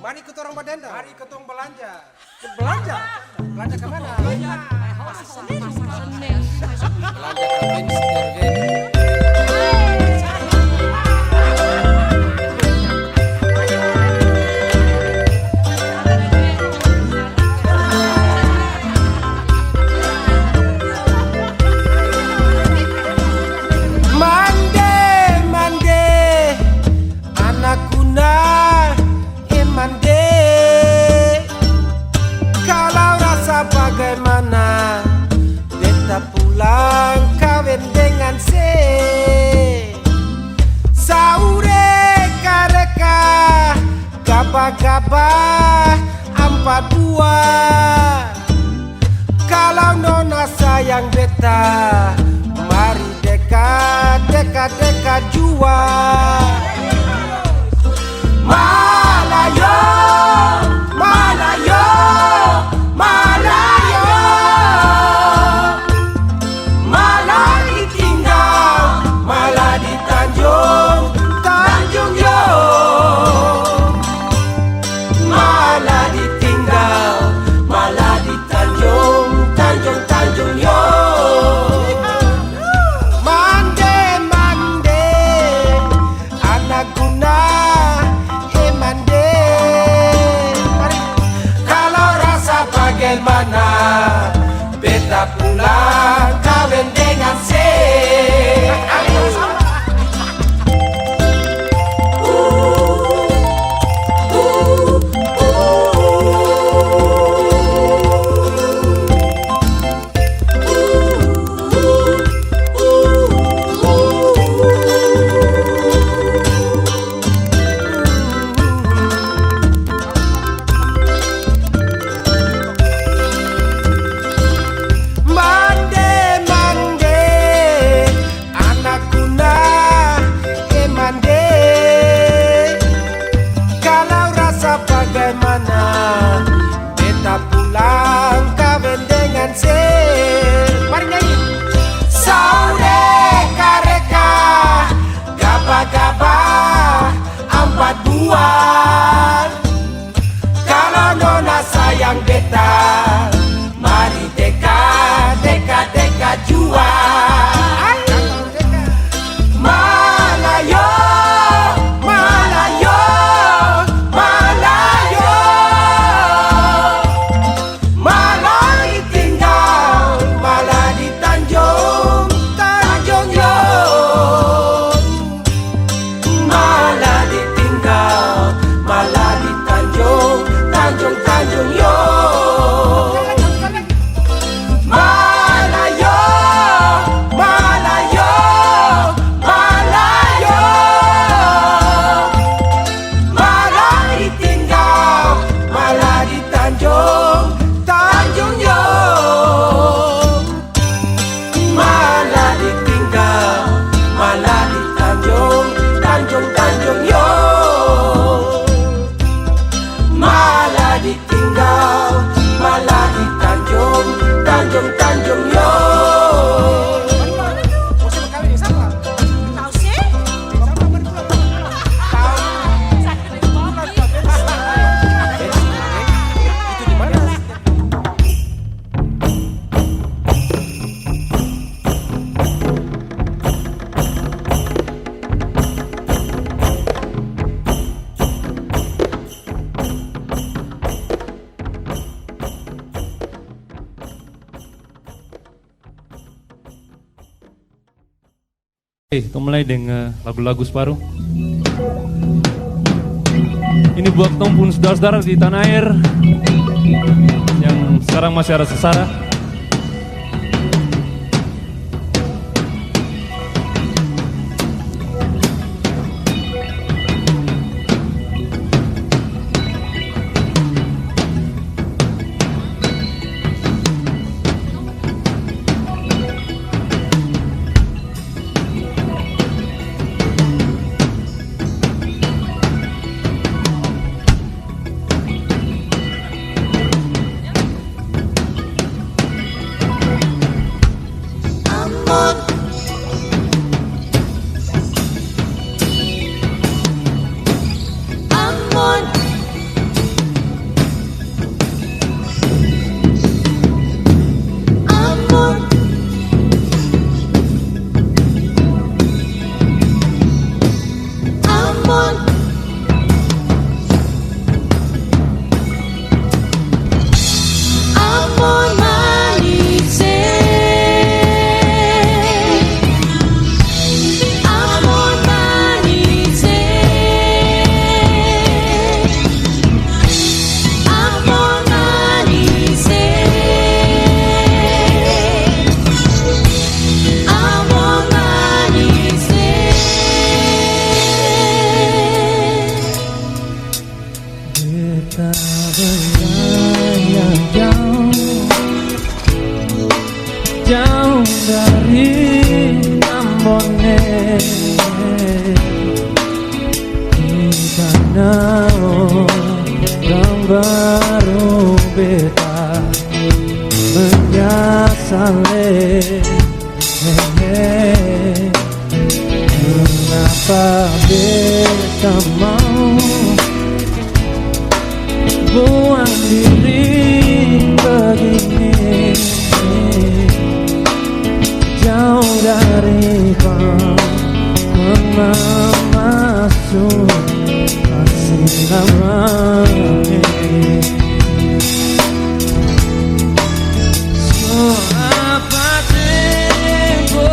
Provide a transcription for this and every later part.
Mari ikut orang badenda. Mari ketong belanja. Belanja. Belanja kemana? Belanja ke Vince Terveni. Bagaimana beta pulang kawin dengan se saure kareka gaba-gaba 42. Kalau nona sayang beta, mari dekat jua. Malayo, Malayo, Malayo, malah ditinggal, malah di Tanjung, Tanjung yo. Malah ditinggal, malah di Tanjung, Tanjung, Tanjung yo. Mande, mande, anak guna, mande. Kalau rasa bagaimana, beta pulang kawin dengan se. Bagaimana beta pulang kawin dengan se. Mari nyanyi. Saure kareka gaba-gaba 42. Kalau nona sayang beta, mari dekat jua. Malayo, Malayo, Malayo, malah ditinggal, malah di Tanjung, Tanjung yo. Malah ditinggal, malah di Tanjung, Tanjung, Tanjung yo. Malayo, Malayo, Malayo, malah ditinggal, malah di Tanjung, Tanjung yo. Malah ditinggal, malah di Tanjung, Tanjung, Tanjung yo. Malah ditinggal, malah di Tanjung, Tanjung, Tanjung yo. Mau siapa kawin yang sama? Tahu sih? Sama mari pulang. Itu di mana? Kita mulai dengan lagu-lagu separuh. Ini buat pun saudara-saudara di tanah air yang sekarang masih ada sesara. Kita berlayar jauh, jauh dari Ambone. Kita orang baru beta menyasale. Kenapa beta mau buang diri begini, jauh dari masuk asing so apa tempo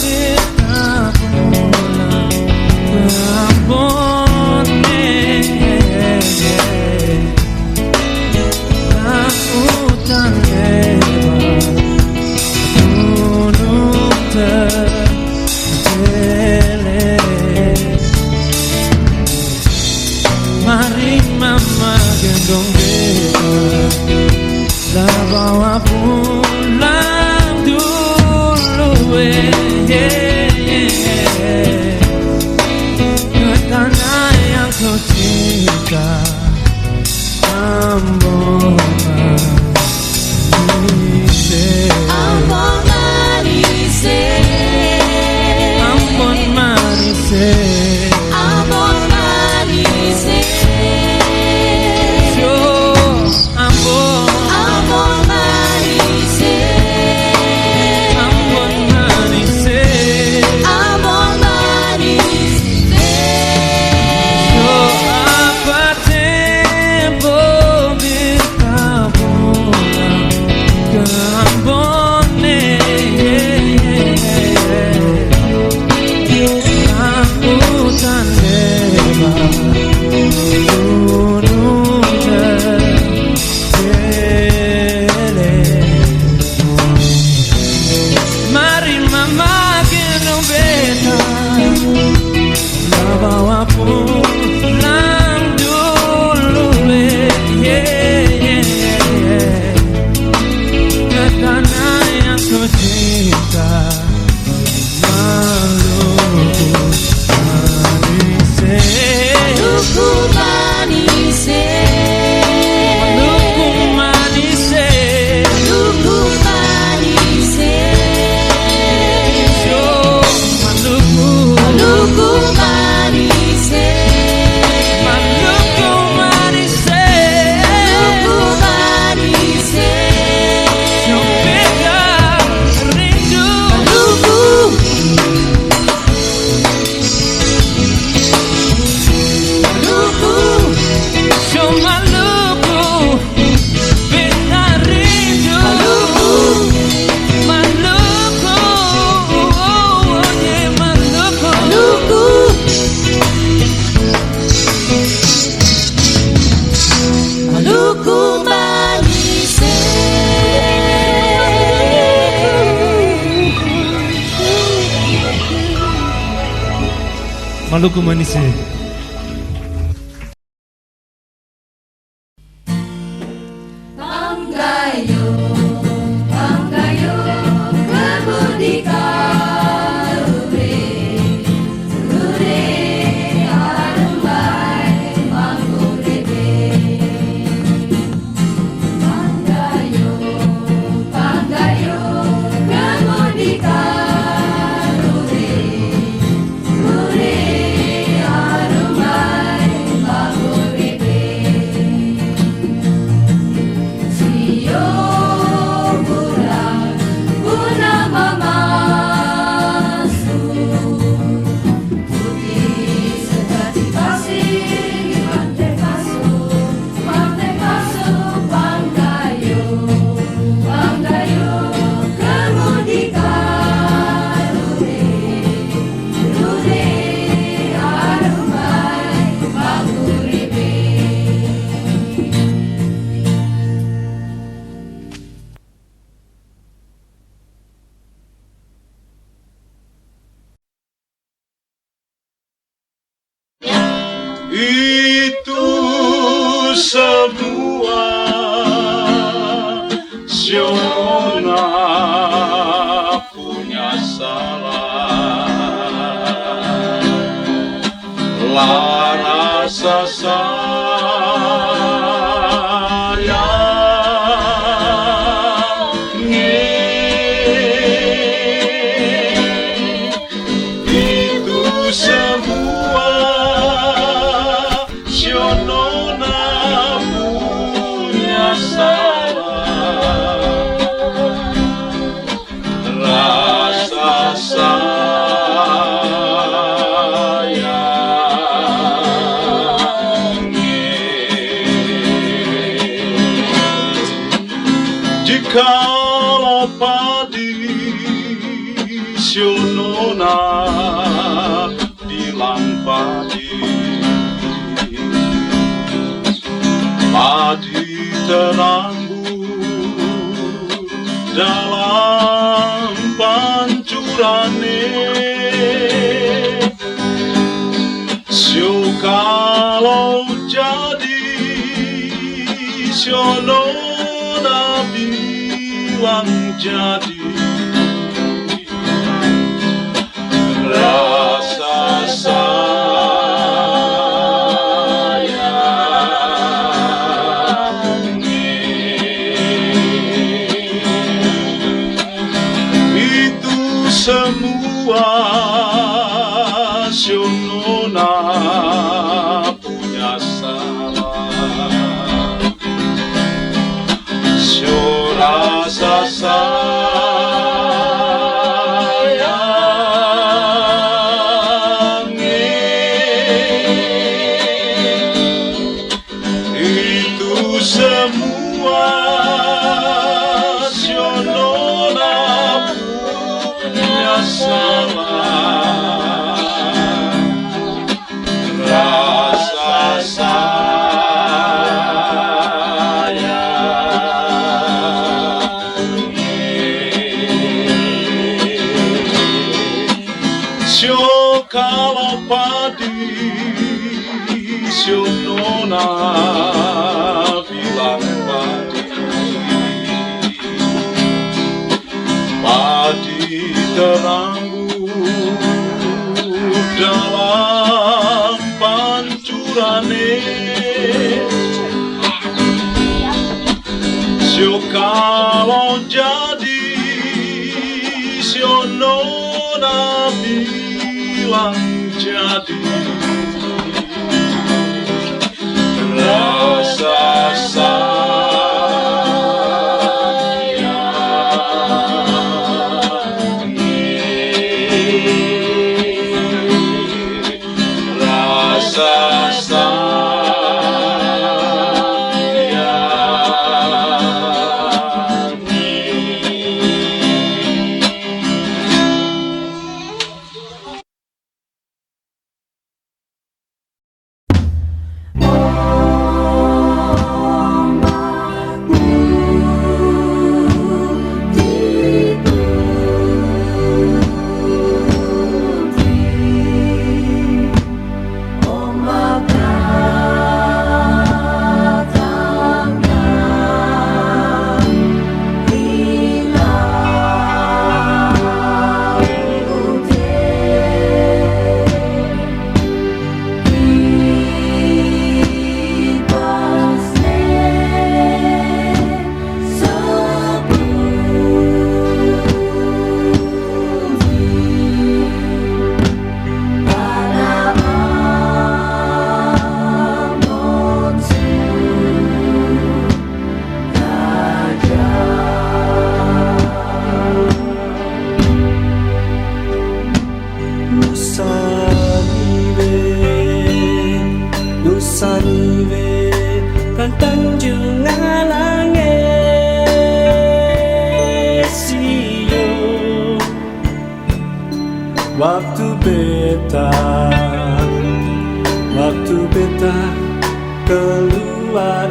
kita pulang ke Ambone. Hutan lebar, gunung terkeleh. Mari mama gendong beta, dah bawa pulang dulu ke tanah yang kau cinta, Ambon Manise. Ambon Manise, Ambon Manise, Ambon Manise, yo Ambon, Ambon Manise, Ambon Manise, Ambon Manise. yo apa tempo kita pulang ke Ambone. Hutan lebar, gunung terkeleh. Mari mama gendong beta, dah bawa pulang dulu ke tanah yang kau cinta, Maluku Manise. Maluku Manise, Maluku Manise, Maluku Manise, yo Maluku, Maluku Manise, Maluku Manise, Maluku Manise, yo beta rindu. Maluku, Maluku, Yo Maluku, beta rindu. Maluku, oh yeah Maluku. Maluku, Maluku Manise. Maluku Manise. Panggayo, Panggayo, kebudika ure, ure arumbai mangurebe. Panggayo, Panggayo, kebudika ure, ure arumbai semua Sionona punya salah, lah rasa itu semua Sionona punya salah, rasa jikalau padi Sionona bilang padi terambur dalam pancurane, sio kalau jadi Sionona bilang jadi, rasa sayang itu semua Sionona punya salah, sio rasa sayang itu semua Sionona punya salah, rasa sayang sio kalau padi Sionona bilang padi teranggu dalam pancurane, sio kalau jadi Sionona bilang jadi, rasa sayang rasa sayang Nusaniwe kan Tanjung Alange sio waktu beta keluar